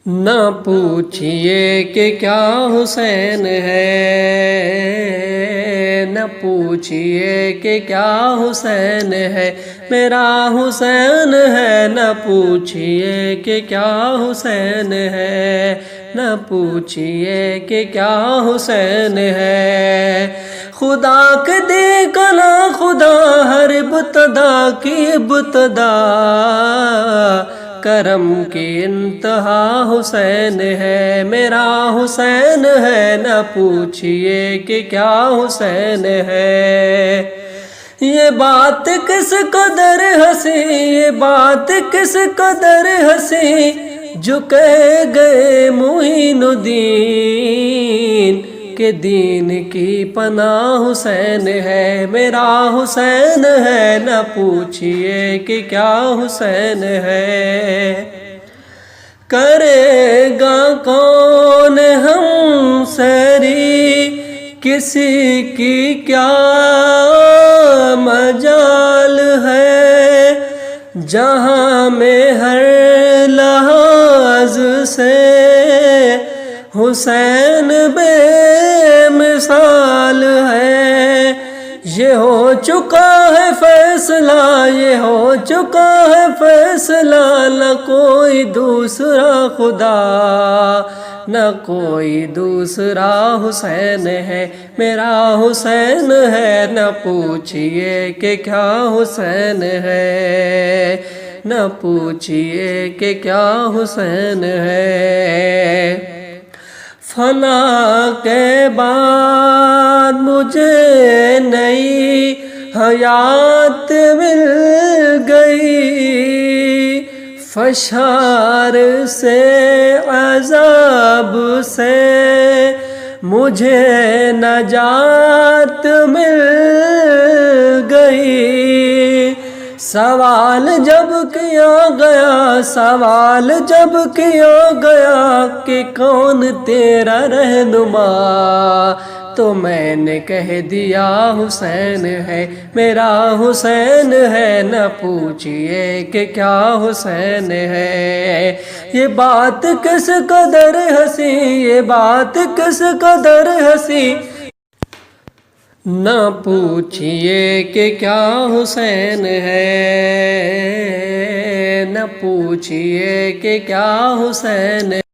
نہ پوچھئے کہ کیا حسین ہے، نہ پوچھئے کہ کیا حسین ہے، میرا حسین ہے، نہ پوچھئے کہ کیا حسین ہے، نہ پوچھئے کہ کیا حسین ہے۔ خدا کے دے کلا خدا ہر ابتدا کی ابتدا، کرم کی انتہا حسین ہے، میرا حسین ہے، نہ پوچھئے کہ کیا حسین ہے۔ یہ بات کس قدر ہنسی، یہ بات کس قدر ہنسی، جو کہہ گئے معین الدین کہ دین کی پناہ حسین ہے، میرا حسین ہے، نہ پوچھئے کہ کیا حسین ہے۔ کرے گا کون ہم سری، کسی کی کیا مجال ہے، جہاں میں ہر لحاظ سے حسین بے مثال ہے۔ یہ ہو چکا ہے فیصلہ، یہ ہو چکا ہے فیصلہ، نہ کوئی دوسرا خدا، نہ کوئی دوسرا حسین ہے، میرا حسین ہے، نہ پوچھئے کہ کیا حسین ہے، نہ پوچھئے کہ کیا حسین ہے۔ فنا کے بعد مجھے نئی حیات مل گئی، فشار سے عذاب سے مجھے نجات مل گئی۔ سوال جب کیا گیا، سوال جب کیا گیا کہ کون تیرا رہنما، تو میں نے کہہ دیا حسین ہے، میرا حسین ہے، نہ پوچھئے کہ کیا حسین ہے۔ یہ بات کس قدر ہنسی، یہ بات کس قدر ہنسی، نہ پوچھئے کہ کیا حسین ہے، نہ پوچھئے کہ کیا حسین ہے۔